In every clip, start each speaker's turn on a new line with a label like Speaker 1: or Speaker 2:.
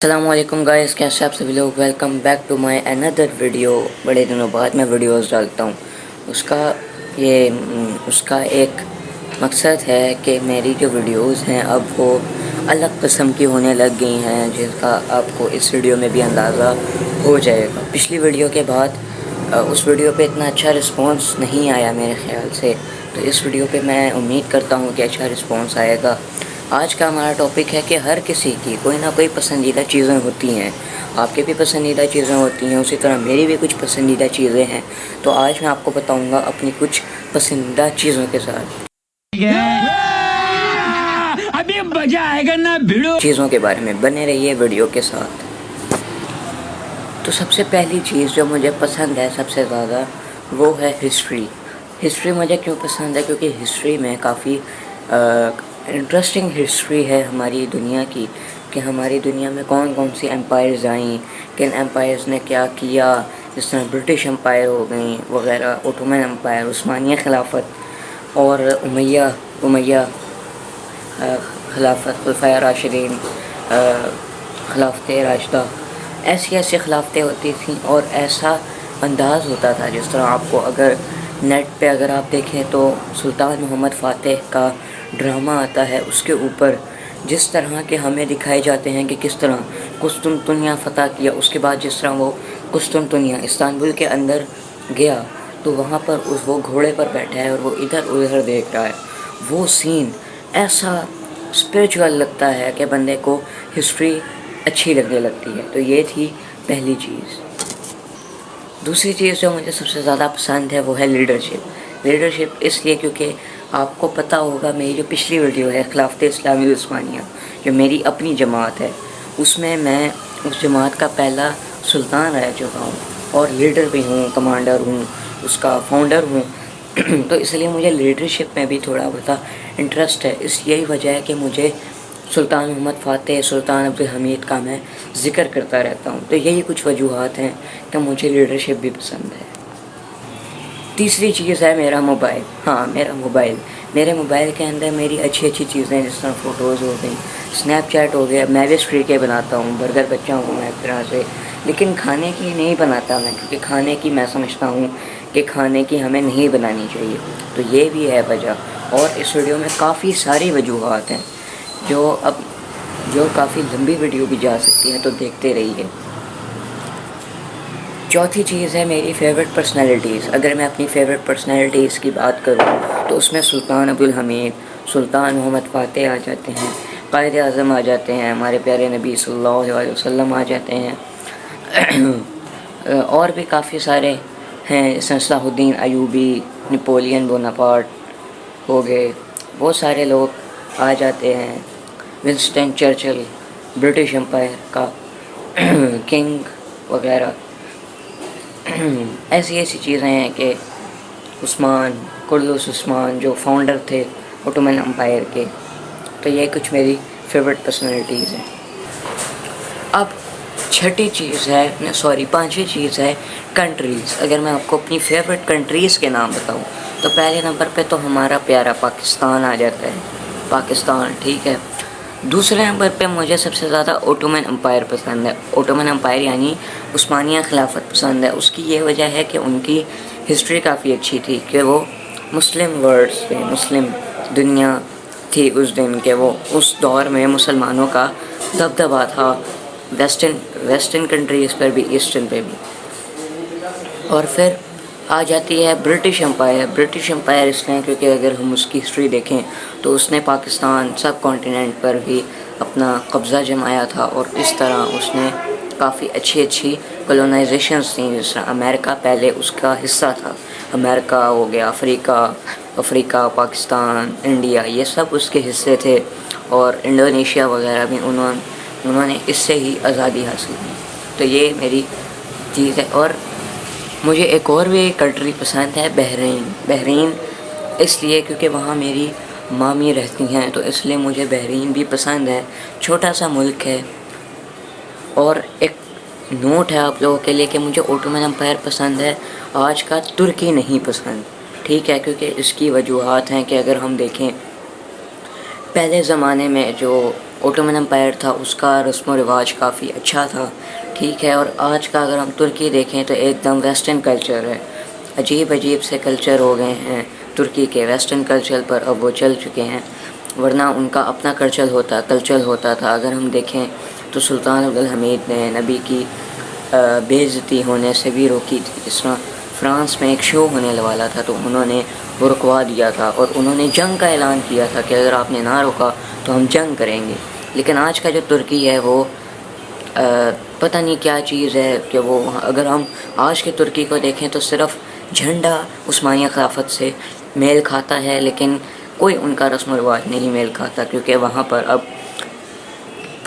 Speaker 1: السلام علیکم گائز، کیسے آپ سبھی لوگ؟ Welcome back to my another video. بڑے دنوں بعد میں ویڈیوز ڈالتا ہوں۔ اس کا ایک مقصد ہے کہ میری جو ویڈیوز ہیں اب وہ الگ قسم کی ہونے لگ گئی ہیں، جس کا آپ کو اس ویڈیو میں بھی اندازہ ہو جائے گا۔ پچھلی ویڈیو کے بعد اس ویڈیو پہ اتنا اچھا رسپانس نہیں آیا میرے خیال سے، تو اس ویڈیو پہ میں امید کرتا ہوں کہ اچھا رسپانس آئے گا۔ آج کا ہمارا ٹاپک ہے کہ ہر کسی کی کوئی نہ کوئی پسندیدہ چیزیں ہوتی ہیں۔ آپ کے بھی پسندیدہ چیزیں ہوتی ہیں، اسی طرح میری بھی کچھ پسندیدہ چیزیں ہیں۔ تو آج میں آپ کو بتاؤں گا اپنی کچھ پسندیدہ چیزوں کے ساتھ ابھی مزہ آئے گا نا چیزوں کے بارے میں۔ بنے رہیے ویڈیو کے ساتھ۔ تو سب سے پہلی چیز جو مجھے پسند ہے سب سے زیادہ، وہ ہے ہسٹری۔ ہسٹری مجھے کیوں پسند ہے؟ کیونکہ ہسٹری میں کافی انٹرسٹنگ ہسٹری ہے ہماری دنیا کی، کہ ہماری دنیا میں کون کون سی امپائرز آئیں، کن امپائرز نے کیا کیا، جس طرح برٹش امپائر ہو گئیں وغیرہ، اوٹومن امپائر، عثمانیہ خلافت اور امیہ خلافت، خلفائے راشدین، خلافت راشدہ، ایسی خلافتیں ہوتی تھیں اور ایسا انداز ہوتا تھا، جس طرح آپ کو اگر نیٹ پہ اگر آپ دیکھیں تو سلطان محمد فاتح کا ڈرامہ آتا ہے، اس کے اوپر جس طرح کے ہمیں دکھائے جاتے ہیں کہ کس طرح قسطنطنیہ فتح کیا، اس کے بعد جس طرح وہ قسطنطنیہ استنبول کے اندر گیا تو وہاں پر وہ گھوڑے پر بیٹھا ہے اور وہ ادھر ادھر دیکھ رہا ہے، وہ سین ایسا اسپریچول لگتا ہے کہ بندے کو ہسٹری اچھی لگنے لگتی ہے۔ تو یہ تھی پہلی چیز۔ دوسری چیز جو مجھے سب سے زیادہ پسند ہے وہ ہے لیڈرشپ اس لیے کیونکہ آپ کو پتہ ہوگا میری جو پچھلی ویڈیو ہے خلافت اسلامی عثمانیہ، جو میری اپنی جماعت ہے، اس میں اس جماعت کا پہلا سلطان رہ چکا ہوں اور لیڈر بھی ہوں، کمانڈر ہوں، اس کا فاؤنڈر ہوں۔ تو اس لیے مجھے لیڈرشپ میں بھی تھوڑا بہت انٹرسٹ ہے۔ یہی وجہ ہے کہ مجھے سلطان محمد فاتح، سلطان عبدالحمید کا میں ذکر کرتا رہتا ہوں۔ تو یہی کچھ وجوہات ہیں کہ مجھے لیڈرشپ بھی پسند ہے۔ تیسری چیز ہے میرا موبائل۔ میرے موبائل کے اندر میری اچھی چیزیں، جس طرح فوٹوز ہو گئی، اسنیپ چیٹ ہو گیا۔ میں بھی اسٹریکیں بناتا ہوں، برگر بچہ ہوں میں ایک طرح سے، لیکن کھانے کی نہیں بناتا میں، کیونکہ کھانے کی میں سمجھتا ہوں کہ کھانے کی ہمیں نہیں بنانی چاہیے۔ تو یہ بھی ہے وجہ، اور اس ویڈیو میں کافی ساری وجوہات ہیں جو کافی لمبی ویڈیو بھی جا سکتی ہے، تو دیکھتے رہیے۔ چوتھی چیز ہے میری فیوریٹ پرسنالٹیز۔ اگر میں اپنی فیوریٹ پرسنالٹیز کی بات کروں تو اس میں سلطان عبدالحمید، سلطان محمد فاتح آ جاتے ہیں، قائد اعظم آ جاتے ہیں، ہمارے پیارے نبی صلی اللہ علیہ وسلم آ جاتے ہیں، اور بھی کافی سارے ہیں، صلاح الدین ایوبی، نپولین بوناپارٹ ہو گئے، بہت سارے لوگ آ جاتے ہیں، ونسٹن چرچل، برٹش امپائر کا کنگ وغیرہ۔ ایسی چیزیں ہیں کہ قرطز عثمان جو فاؤنڈر تھے اوٹومن امپائر کے۔ تو یہ کچھ میری فیوریٹ پرسنالٹیز ہیں۔ اب پانچویں چیز ہے کنٹریز۔ اگر میں آپ کو اپنی فیوریٹ کنٹریز کے نام بتاؤں تو پہلے نمبر پہ تو ہمارا پیارا پاکستان آ جاتا ہے، پاکستان، ٹھیک ہے۔ دوسرے نمبر پہ مجھے سب سے زیادہ اوٹومن امپائر پسند ہے۔ اوٹومن امپائر یعنی عثمانیہ خلافت پسند ہے۔ اس کی یہ وجہ ہے کہ ان کی ہسٹری کافی اچھی تھی، کہ وہ مسلم ورلڈ سے، مسلم دنیا تھی اس دن، کہ وہ اس دور میں مسلمانوں کا دبدبا تھا، ویسٹرن کنٹریز پر بھی، ایسٹرن پہ بھی۔ اور پھر آ جاتی ہے برٹش امپائر۔ برٹش امپائر اس لیے کیونکہ اگر ہم اس کی ہسٹری دیکھیں تو اس نے پاکستان سب کانٹیننٹ پر بھی اپنا قبضہ جمایا تھا، اور اس طرح اس نے کافی اچھی کولونائزیشنز تھیں، جس طرح امریکہ پہلے اس کا حصہ تھا، امریکہ ہو گیا، افریقہ، پاکستان، انڈیا، یہ سب اس کے حصے تھے، اور انڈونیشیا وغیرہ بھی انہوں نے اس سے ہی آزادی حاصل کی۔ تو یہ میری چیز ہے۔ اور مجھے ایک اور بھی کنٹری پسند ہے، بحرین، اس لیے کیونکہ وہاں میری مامی رہتی ہیں، تو اس لیے مجھے بحرین بھی پسند ہے۔ چھوٹا سا ملک ہے۔ اور ایک نوٹ ہے آپ لوگوں کے لیے کہ مجھے اوٹومن امپائر پسند ہے، آج کا ترکی نہیں پسند، ٹھیک ہے، کیونکہ اس کی وجوہات ہیں کہ اگر ہم دیکھیں پہلے زمانے میں جو اوٹومن امپائر تھا اس کا رسم و رواج کافی اچھا تھا، ٹھیک ہے. اور آج کا اگر ہم ترکی دیکھیں تو ایک دم ویسٹرن کلچر ہے، عجیب عجیب سے کلچر ہو گئے ہیں ترکی کے. ویسٹرن کلچر پر اب وہ چل چکے ہیں، ورنہ ان کا اپنا کلچر ہوتا تھا. اگر ہم دیکھیں تو سلطان عبدالحمید نے نبی کی بے عزتی ہونے سے بھی روکی تھی. اس طرح فرانس میں ایک شو ہونے والا تھا تو انہوں نے وہ رکوا دیا تھا، اور انہوں نے جنگ کا اعلان کیا تھا کہ اگر آپ نے نہ روکا تو ہم جنگ کریں گے. لیکن آج کا جو ترکی ہے وہ پتہ نہیں کیا چیز ہے کہ وہ، اگر ہم آج کے ترکی کو دیکھیں تو صرف جھنڈا عثمانیہ خلافت سے میل کھاتا ہے، لیکن کوئی ان کا رسم و رواج نہیں میل کھاتا، کیونکہ وہاں پر اب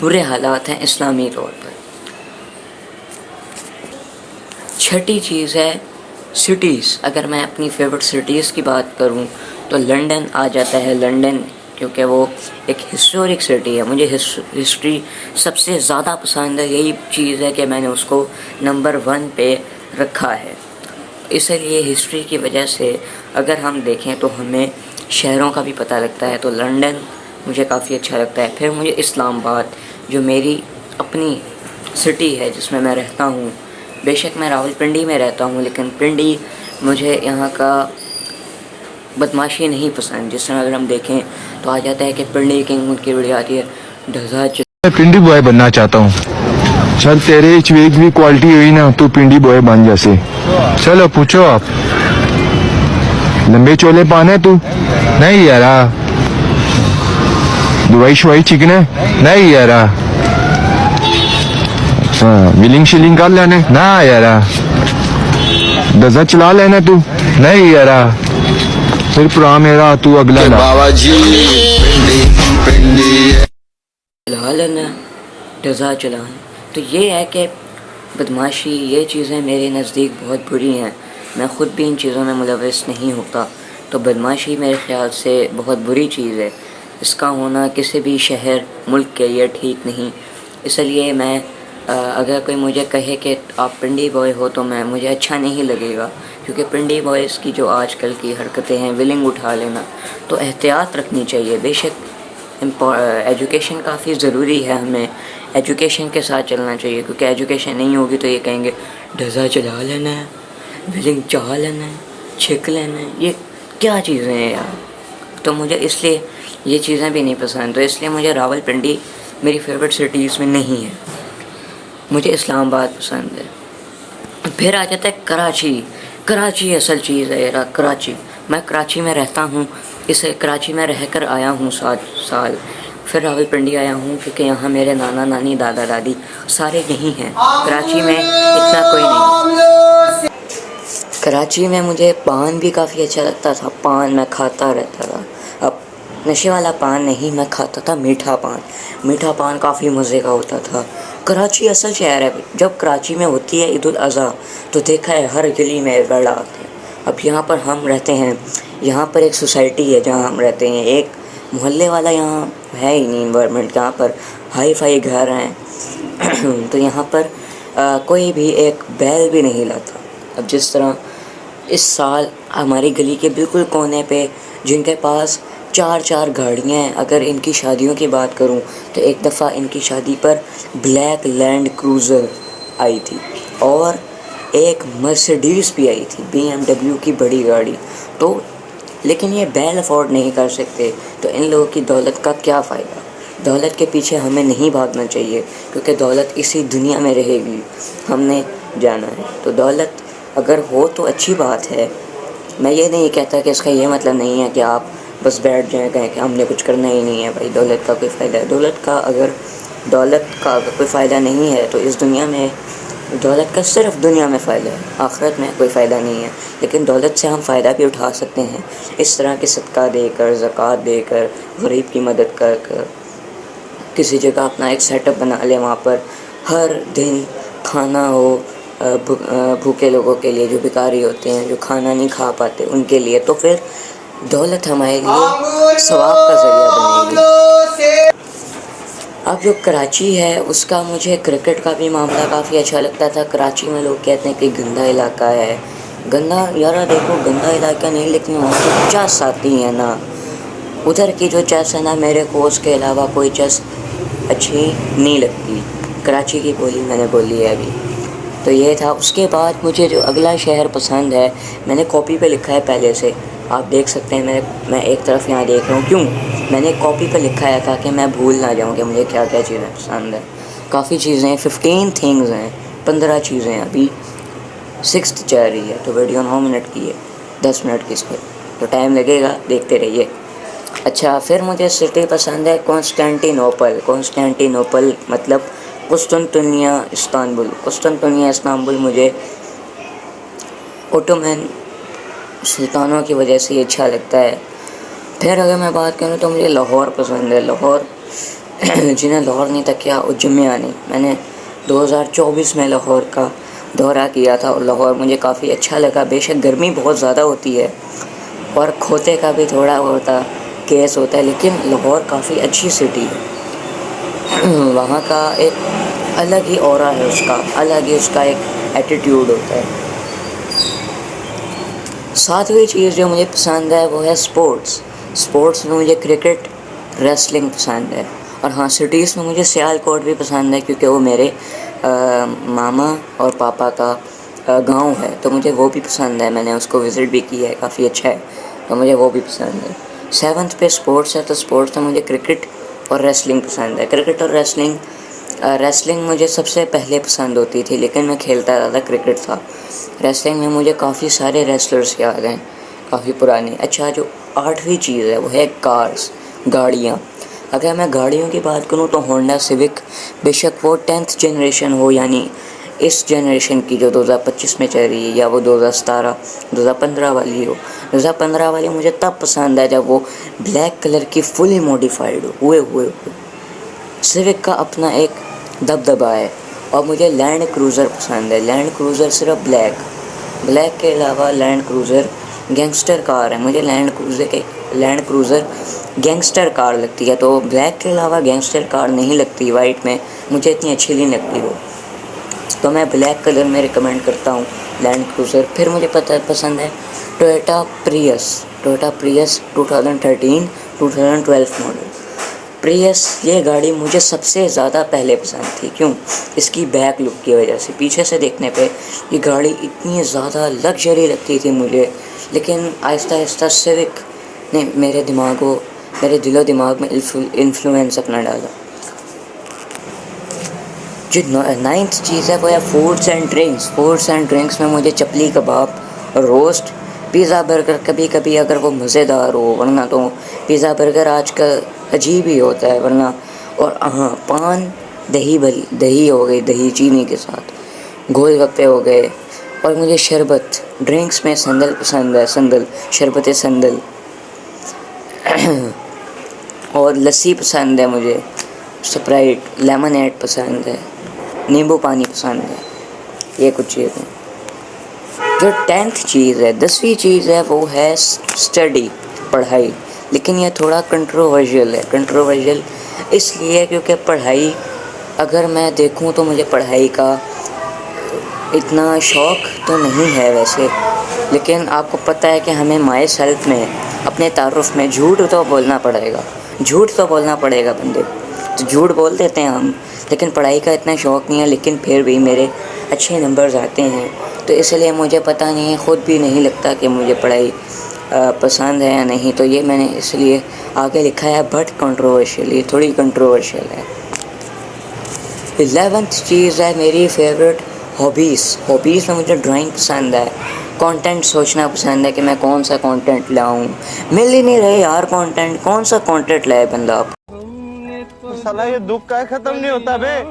Speaker 1: برے حالات ہیں اسلامی طور پر. چھٹی چیز ہے سٹیز. اگر میں اپنی فیورٹ سٹیز کی بات کروں تو لنڈن آ جاتا ہے. لنڈن کیونکہ وہ ایک ہسٹورک سٹی ہے، مجھے ہسٹری سب سے زیادہ پسند ہے. یہی چیز ہے کہ میں نے اس کو نمبر 1 پہ رکھا ہے. اس لیے ہسٹری کی وجہ سے اگر ہم دیکھیں تو ہمیں شہروں کا بھی پتہ لگتا ہے. تو لنڈن مجھے کافی اچھا لگتا ہے. پھر مجھے اسلام آباد جو میری اپنی سٹی ہے جس میں رہتا ہوں، بے شک میں راول پنڈی میں رہتا ہوں، لیکن پنڈی مجھے یہاں کا بدماشی نہیں پسند. جس طرح اگر ہم دیکھیں تو آ جاتا ہے کہ پنڈی کنگ کی ویڈیو آتی ہے ڈھزا
Speaker 2: میں پنڈی بوائے بننا چاہتا ہوں. چل تیرے ایک بھی کوالٹی ہوئی نا تو پنڈی بوائے بن جیسے. چلو پوچھو آپ لمبے چولے پانے تو نہیں یارا، دوائی شوائی چکن ہے نہیں یارا، ہاں ویلنگ شیلنگ کر لینے نہ یارا، ڈزا چلا لینا تو نہیں یارا، پھر پرا میرا تو اگلا بابا جی
Speaker 1: چلا لینا ڈزا چلانا. تو یہ ہے کہ بدماشی یہ چیزیں میرے نزدیک بہت بری ہیں. میں خود بھی ان چیزوں میں ملوث نہیں ہوتا، تو بدماشی میرے خیال سے بہت بری چیز ہے. اس کا ہونا کسی بھی شہر ملک کے لیے ٹھیک نہیں. اس لیے میں اگر کوئی مجھے کہے کہ آپ پنڈی بوائے ہو تو مجھے اچھا نہیں لگے گا، کیونکہ پنڈی بوائز کی جو آج کل کی حرکتیں ہیں ویلنگ اٹھا لینا، تو احتیاط رکھنی چاہیے. بے شک ایجوکیشن کافی ضروری ہے، ہمیں ایجوکیشن کے ساتھ چلنا چاہیے، کیونکہ ایجوکیشن نہیں ہوگی تو یہ کہیں گے ڈھزا چلا لینا ہے، ویلنگ چاہ لینا ہے، چھک لینا ہے. یہ کیا چیزیں ہیں یار؟ تو مجھے اس لیے یہ چیزیں بھی نہیں پسند. تو اس لیے مجھے راول پنڈی میری فیورٹ سٹیز میں نہیں ہے. مجھے اسلام آباد پسند ہے. پھر آ جاتا ہے کراچی. کراچی اصل چیز ہے یار. کراچی میں کراچی میں رہتا ہوں، کراچی میں رہ کر آیا ہوں 7 سال. پھر راول پنڈی آیا ہوں کیونکہ یہاں میرے نانا نانی دادا دادی سارے یہیں ہیں. کراچی میں اتنا کوئی نہیں. کراچی میں مجھے پان بھی کافی اچھا لگتا تھا. پان میں کھاتا رہتا تھا. اب نشے والا پان نہیں، میں کھاتا تھا میٹھا پان. میٹھا پان کافی مزے کا ہوتا تھا. کراچی اصل شہر ہے. جب کراچی میں ہوتی ہے عید الاضحیٰ تو دیکھا ہے ہر گلی میں بڑا آتے ہیں. اب یہاں پر ہم رہتے ہیں، یہاں پر ایک سوسائٹی ہے جہاں ہم رہتے ہیں، ایک محلے والا یہاں ہے ہی نہیں انوائرمنٹ. یہاں پر ہائی فائی گھر ہیں تو یہاں پر کوئی بھی ایک بیل بھی نہیں لاتا. اب جس طرح اس سال ہماری گلی کے بالکل کونے پہ جن کے پاس 4 گاڑیاں ہیں، اگر ان کی شادیوں کی بات کروں تو ایک دفعہ ان کی شادی پر بلیک لینڈ کروزر آئی تھی اور ایک مرسیڈیز بھی آئی تھی، BMW کی بڑی گاڑی. تو لیکن یہ بیل افورڈ نہیں کر سکتے، تو ان لوگوں کی دولت کا کیا فائدہ؟ دولت کے پیچھے ہمیں نہیں بھاگنا چاہیے، کیونکہ دولت اسی دنیا میں رہے گی، ہم نے جانا ہے. تو دولت اگر ہو تو اچھی بات ہے. میں یہ نہیں کہتا کہ اس کا یہ مطلب نہیں ہے کہ آپ بس بیٹھ جائیں کہیں کہ ہم نے کچھ کرنا ہی نہیں ہے. بھائی دولت کا کوئی فائدہ ہے. دولت کا اگر کوئی فائدہ نہیں ہے تو اس دنیا میں دولت کا صرف دنیا میں فائدہ ہے، آخرت میں کوئی فائدہ نہیں ہے. لیکن دولت سے ہم فائدہ بھی اٹھا سکتے ہیں، اس طرح کے صدقہ دے کر، زکوٰۃ دے کر، غریب کی مدد کر کر. کسی جگہ اپنا ایک سیٹ اپ بنا لیں، وہاں پر ہر دن کھانا ہو بھوکے لوگوں کے لیے، جو بھکاری ہوتے ہیں، جو کھانا نہیں کھا پاتے، ان کے لیے. تو پھر دولت ہمارے لیے ثواب کا ذریعہ بنے گی. اب جو کراچی ہے اس کا مجھے کرکٹ کا بھی معاملہ کافی اچھا لگتا تھا. کراچی میں لوگ کہتے ہیں کہ گندا علاقہ ہے. گندا یارا دیکھو گندا علاقہ نہیں، لیکن وہاں کی چس آتی ہے نا، ادھر کی جو چس ہے نا، میرے کو اس کے علاوہ کوئی چس اچھی نہیں لگتی. کراچی کی بولی میں نے بولی ہے ابھی. تو یہ تھا. اس کے بعد مجھے جو اگلا شہر پسند ہے، میں نے کاپی پہ لکھا ہے پہلے سے، آپ دیکھ سکتے ہیں. میں ایک طرف یہاں دیکھ رہا ہوں. کیوں میں نے کاپی پہ لکھا ہے تاکہ میں بھول نہ جاؤں کہ مجھے کیا کیا چیزیں پسند ہیں. کافی چیزیں ہیں، 15 تھنگز ہیں، 15 چیزیں ہیں. ابھی 6th چل رہی ہے تو ویڈیو 9 منٹ کی ہے، 10 منٹ کی اس پہ تو ٹائم لگے گا، دیکھتے رہیے. اچھا، پھر مجھے سٹی پسند ہے کانسٹینٹینوپل. کانسٹینٹینوپل مطلب قسطنطنیہ استنبول. قسطنطنیہ استنبول مجھے اوٹومین سلطانوں کی وجہ سے یہ اچھا لگتا ہے. پھر اگر میں بات کروں تو مجھے لاہور پسند ہے. لاہور جنہیں لاہور نہیں تھا کیا وہ جمعہ نہیں. میں نے 2024 میں لاہور کا دورہ کیا تھا اور لاہور مجھے کافی اچھا لگا. بے شک گرمی بہت زیادہ ہوتی ہے اور کھوتے کا بھی تھوڑا ہوتا کیس ہوتا ہے، لیکن لاہور کافی اچھی سٹی ہے. وہاں کا ایک الگ ہی اورا ہے، اس کا الگ ہی اس کا ایک ایٹیٹیوڈ ہوتا ہے. 7ویں چیز جو مجھے پسند ہے وہ ہے سپورٹس. سپورٹس میں مجھے کرکٹ، ریسلنگ پسند ہے. اور ہاں، سٹیز میں مجھے سیالکوٹ بھی پسند ہے کیونکہ وہ میرے ماما اور پاپا کا گاؤں ہے تو مجھے وہ بھی پسند ہے. میں نے اس کو وزٹ بھی کیا ہے، کافی اچھا ہے تو مجھے وہ بھی پسند ہے. 7th پہ سپورٹس ہے تو سپورٹس میں مجھے کرکٹ اور ریسلنگ پسند ہے. کرکٹ اور ریسلنگ مجھے سب سے پہلے پسند ہوتی تھی، لیکن میں کھیلتا زیادہ کرکٹ تھا. ریسلنگ میں مجھے کافی سارے ریسلرز یاد ہیں، کافی پرانے. اچھا، جو 8ویں چیز ہے وہ ہے کارز، گاڑیاں. اگر میں گاڑیوں کی بات کروں تو ہونڈا سیوک، بے شک وہ 10th جنریشن ہو، یعنی اس جنریشن کی جو 2025 میں چل رہی ہے، یا وہ 2017 2015 والی ہو. 2015 والی مجھے تب پسند ہے جب وہ بلیک کلر کی فلی موڈیفائڈ ہوئے. سیوک کا اپنا ایک دبدبا ہے. اور مجھے لینڈ کروزر پسند ہے. لینڈ کروزر صرف بلیک کے علاوہ لینڈ کروزر گینگسٹر کار ہے. مجھے لینڈ کروزر گینگسٹر کار لگتی ہے، تو بلیک کے علاوہ گینگسٹر کار نہیں لگتی. وائٹ میں مجھے اتنی اچھی نہیں لگتی وہ، تو میں بلیک کلر میں ریکمینڈ کرتا ہوں لینڈ کروزر. پھر مجھے پسند ہے ٹویوٹا پریس 2013-2012 ماڈل. پریس یہ گاڑی مجھے سب سے زیادہ پہلے پسند تھی. کیوں؟ اس کی بیک لک کی وجہ سے. پیچھے سے دیکھنے پہ یہ گاڑی اتنی زیادہ لگژری لگتی تھی مجھے، لیکن آہستہ آہستہ سیوک نے میرے دل و دماغ میں انفلوئنس اپنا ڈالا. جو 9th چیز ہے وہ ہے فوڈس اینڈ ڈرنکس میں مجھے چپلی کباب، روسٹ، پیزا، برگر کبھی کبھی اگر وہ مزیدار ہو، ورنہ تو پیزا برگر آج کل عجیب ہی ہوتا ہے ورنہ. اور ہاں، پان، دہی ہو گئی، دہی چینی کے ساتھ، گول گپے ہو گئے. اور مجھے شربت، ڈرنکس میں سندل پسند ہے، شربت سندل. اور لسی پسند ہے مجھے، سپرائٹ، لیمنیڈ پسند ہے، نیمبو پانی پسند ہے. یہ کچھ چیزیں. جو 10th چیز ہے، 10ویں چیز ہے وہ ہے اسٹڈی، پڑھائی. لیکن یہ تھوڑا کنٹروورشل اس لیے کیونکہ پڑھائی اگر میں دیکھوں تو مجھے پڑھائی کا اتنا شوق تو نہیں ہے ویسے. لیکن آپ کو پتہ ہے کہ ہمیں مائی سیلف میں، اپنے تعارف میں جھوٹ تو بولنا پڑے گا بندے. تو جھوٹ بول دیتے ہیں ہم، لیکن پڑھائی کا اتنا شوق نہیں ہے. لیکن پھر بھی میرے اچھے نمبرز آتے ہیں تو اس لیے مجھے پتہ نہیں ہے، خود بھی نہیں لگتا کہ مجھے پڑھائی پسند ہے یا نہیں. تو یہ میں نے اس لیے آگے لکھا ہے بٹ کنٹروورشل، یہ تھوڑی کنٹروورشل ہے. 11th چیز ہے میری فیوریٹ ہابیز میں مجھے ڈرائنگ پسند ہے. کانٹینٹ سوچنا پسند ہے کہ میں کون سا کانٹینٹ لاؤں. مل ہی نہیں رہے یار کانٹینٹ، کون سا کانٹینٹ لائے بندہ.
Speaker 3: سالا یہ دکھ کا ختم نہیں ہوتا بے.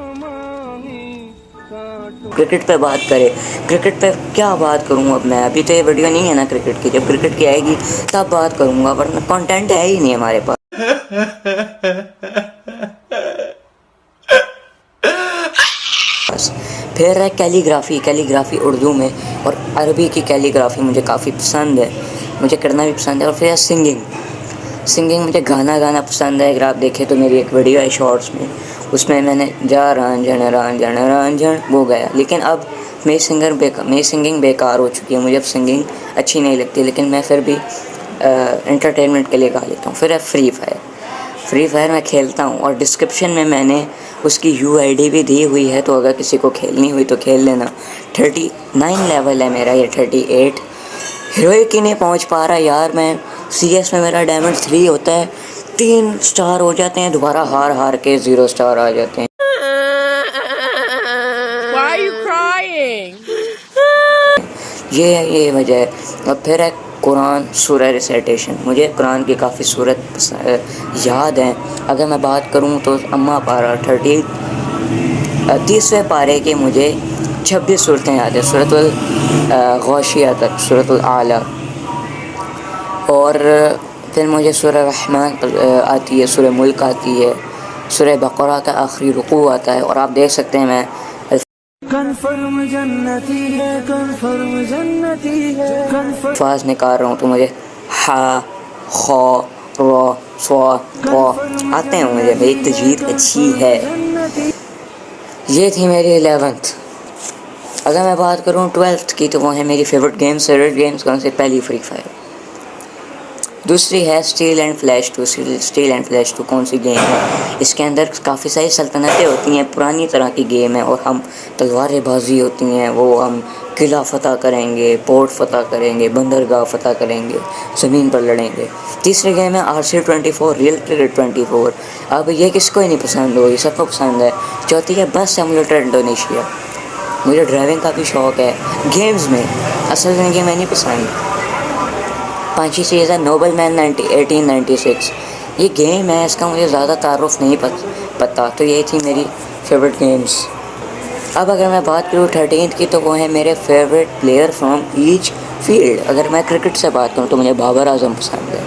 Speaker 1: کرکٹ پہ بات کرے، کرکٹ پہ کیا بات کروں اب میں؟ ابھی تو یہ ویڈیو نہیں ہے نا کرکٹ کی. جب کرکٹ کی آئے گی تب بات کروں گا، ورنہ کانٹینٹ ہے ہی نہیں ہمارے پاس. پھر ہے کیلیگرافی اردو میں، اور عربی کی کیلیگرافی مجھے کافی پسند ہے، مجھے کرنا بھی پسند ہے. اور پھر ہے سنگنگ مجھے گانا پسند ہے. اگر آپ دیکھیں تو میری ایک ویڈیو ہے شارٹس میں، اس میں نے جا رانجھن وہ گیا. لیکن اب میری سنگنگ بیکار ہو چکی ہے، مجھے اب سنگنگ اچھی نہیں لگتی، لیکن میں پھر بھی انٹرٹینمنٹ کے لیے گا لیتا ہوں. پھر ہے فری فائر میں کھیلتا ہوں اور ڈسکرپشن میں میں نے اس کی UID بھی دی ہوئی ہے، تو اگر کسی کو کھیلنی ہوئی تو کھیل لینا۔ 39 لیول ہے میرا، یہ 38 ہیروئک ہی نہیں پہنچ پا رہا یار میں۔ CS میں میرا ڈائمنڈ 3 ہوتا ہے، 3 سٹار ہو جاتے ہیں، دوبارہ ہار کے 0 سٹار آ جاتے ہیں۔
Speaker 4: Why are you crying?
Speaker 1: یہ وجہ ہے۔ اور پھر ہے قرآن سورہ ریسائٹیشن۔ مجھے قرآن کی کافی صورت یاد ہیں۔ اگر میں بات کروں تو اما پارہ 30ویں پارے کے مجھے 26 صورتیں یاد ہیں، سورۃ الغاشیہ تک، سورۃ الاعلیٰ، اور پھر مجھے سورہ رحمان آتی ہے، سورہ ملک آتی ہے، سورہ بقرہ کا آخری رکوع آتا ہے، اور آپ دیکھ سکتے ہیں میں الفاظ نکال رہا ہوں تو مجھے ہا، خا، را، صا، قا آتے ہیں مجھے، میری تجوید اچھی ہے۔ یہ تھی میری 11th۔ اگر میں بات کروں 12th کی تو وہ ہے میری فیوریٹ گیمز کون سے؟ پہلی فری فائر، دوسری ہے steel and flash 2۔ Steel and flash 2 کون سی گیم ہے؟ اس کے اندر کافی ساری سلطنتیں ہوتی ہیں، پرانی طرح کی گیم ہے، اور ہم تلواریں بازی ہوتی ہیں، وہ ہم قلعہ فتح کریں گے، پورٹ فتح کریں گے، بندرگاہ فتح کریں گے، زمین پر لڑیں گے۔ تیسری گیم ہے RC24 ریئل کرکٹ 24۔ اب یہ کس کو ہی نہیں پسند ہوگی، سب کو پسند ہے۔ چوتھی ہے بس سیمولیٹر انڈونیشیا۔ مجھے ڈرائیونگ کا بھی شوق ہے گیمز میں، اصل زندگی میں نہیں پسند۔ پانچویں چیز ہے نوبل مین 1896۔ یہ گیم ہے، اس کا مجھے زیادہ تعارف نہیں پتہ، تو یہ تھی میری فیوریٹ گیمز۔ اب اگر میں بات کروں 13th کی تو وہ ہے میرے favourite player from each field. اگر میں کرکٹ سے بات کروں تو مجھے بابر اعظم پسند ہے،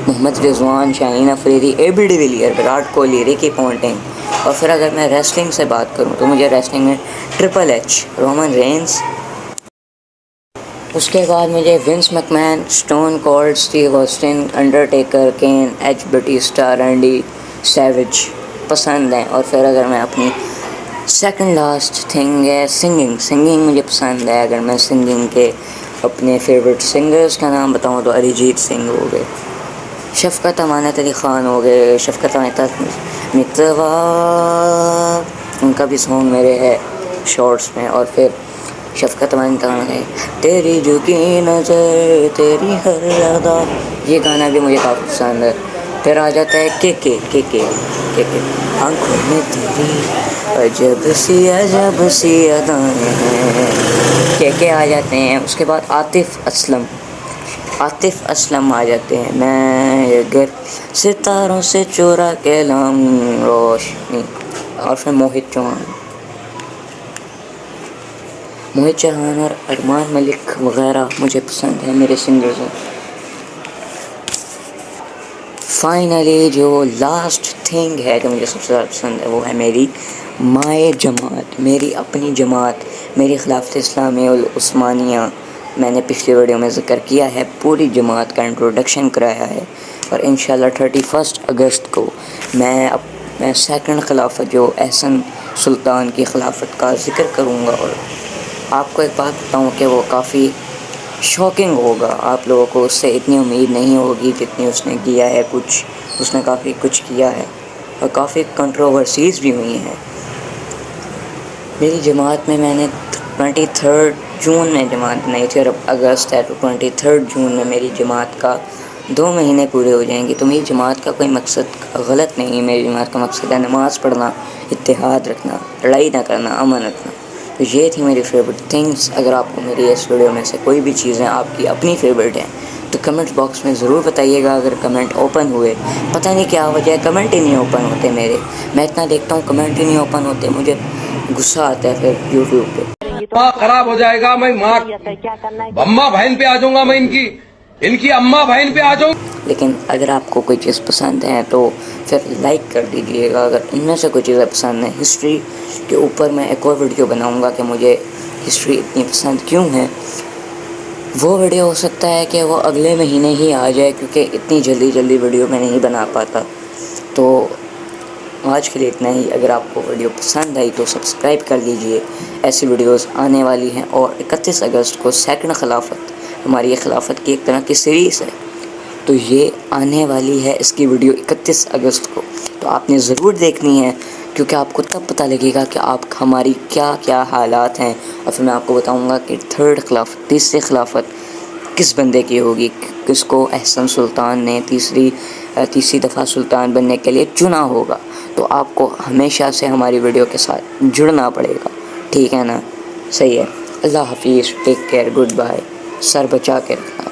Speaker 1: محمد رضوان، شاہین افریدی، AB ڈی ویلیئر، وراٹ کوہلی، رکی پونٹنگ۔ اور پھر اگر میں ریسلنگ سے بات کروں تو مجھے ریسلنگ میں ٹرپل ایچ، رومن رینز، اس کے بعد مجھے Vince McMahon, Stone Cold, Steve Austin, Undertaker, Kane, H Batista, Randy Savage پسند ہیں۔ اور پھر اگر میں اپنی سیکنڈ لاسٹ تھنگ ہے سنگنگ مجھے پسند ہے۔ اگر میں سنگنگ کے اپنے فیوریٹ سنگرز کا نام بتاؤں تو اریجیت سنگھ ہو گئے، شفقت امانت علی خان ہو گئے، شفقت امانت متوا، ان کا بھی سانگ میرے ہے شارٹس میں۔ اور پھر شفقت امانت ہے تیری جھکی نظر تیری ہر ادا، یہ گانا بھی مجھے کافی پسند ہے۔ پھر آ جاتا ہے کے آنکھوں میں تیری عجب سی ادائیں ہیں، کے آ جاتے ہیں۔ اس کے بعد عاطف اسلم آ جاتے ہیں، میں اگر ستاروں سے چورا کے لام روشنی۔ اور پھر موہت چوہان اور ارمان ملک وغیرہ مجھے پسند ہیں، میرے سنگرز ہیں۔ فائنلی جو لاسٹ تھنگ ہے جو مجھے سب سے زیادہ پسند ہے وہ ہے میری مائع جماعت، میری اپنی جماعت، میری خلافت اسلامیہ العثمانیہ۔ میں نے پچھلی ویڈیو میں ذکر کیا ہے، پوری جماعت کا انٹروڈکشن کرایا ہے، اور انشاءاللہ 31 اگست کو میں سیکنڈ خلافت جو احسن سلطان کی خلافت کا ذکر کروں گا۔ اور آپ کو ایک بات بتاؤں کہ وہ کافی شاکنگ ہوگا، آپ لوگوں کو اس سے اتنی امید نہیں ہوگی جتنی اس نے کیا ہے، اس نے کافی کچھ کیا ہے، اور کافی کنٹروورسیز بھی ہوئی ہیں۔ میری جماعت میں نے 23 جون میں جماعت نہیں تھی، اور اب اگست ہے تو 23 جون میں میری جماعت کا 2 مہینے پورے ہو جائیں گے۔ تو میری جماعت کا کوئی مقصد غلط نہیں، میری جماعت کا مقصد ہے نماز پڑھنا، اتحاد رکھنا، لڑائی نہ کرنا، امن رکھنا۔ تو یہ تھی میری فیوریٹ تھنگس۔ اگر آپ کو میری اس ویڈیو میں سے کوئی بھی چیزیں آپ کی اپنی فیوریٹ ہیں تو کمنٹ باکس میں ضرور بتائیے گا۔ اگر کمنٹ اوپن ہوئے، پتہ نہیں کیا وجہ ہے، کمنٹ ہی نہیں اوپن ہوتے میرے، میں اتنا دیکھتا ہوں کمنٹ ہی نہیں اوپن ہوتے، مجھے غصہ آتا ہے پھر یوٹیوب پہ۔
Speaker 5: ماں خراب ہو جائے گا، میں ماں اماں بہن پہ آ جاؤں گا، میں ان کی اماں بہن پہ آ جاؤں۔
Speaker 1: لیکن اگر آپ کو کوئی چیز پسند ہے تو پھر لائک کر دیجئے گا۔ اگر ان میں سے کوئی چیزیں پسند ہیں، ہسٹری کے اوپر میں ایک اور ویڈیو بناؤں گا کہ مجھے ہسٹری اتنی پسند کیوں ہے، وہ ویڈیو ہو سکتا ہے کہ وہ اگلے مہینے ہی آ جائے، کیونکہ اتنی جلدی ویڈیو میں نہیں بنا پاتا۔ تو آج کے لیے اتنا ہی۔ اگر آپ کو ویڈیو پسند آئی تو سبسکرائب کر لیجئے، ایسی ویڈیوز آنے والی ہیں۔ اور 31 اگست کو سیکنڈ خلافت، ہماری یہ خلافت کی ایک طرح کی سیریز ہے، تو یہ آنے والی ہے اس کی ویڈیو 31 اگست کو، تو آپ نے ضرور دیکھنی ہے، کیونکہ آپ کو تب پتہ لگے گا کہ آپ ہماری کیا کیا حالات ہیں، اور پھر میں آپ کو بتاؤں گا کہ تیسری خلافت کس بندے کی ہوگی، کس کو احسن سلطان نے تیسری دفعہ سلطان بننے کے لیے چنا ہوگا۔ تو آپ کو ہمیشہ سے ہماری ویڈیو کے ساتھ جڑنا پڑے گا، ٹھیک ہے نا؟ صحیح ہے، اللہ حافظ، ٹیک کیئر، گڈ بائے، سر بچا کے رکھنا۔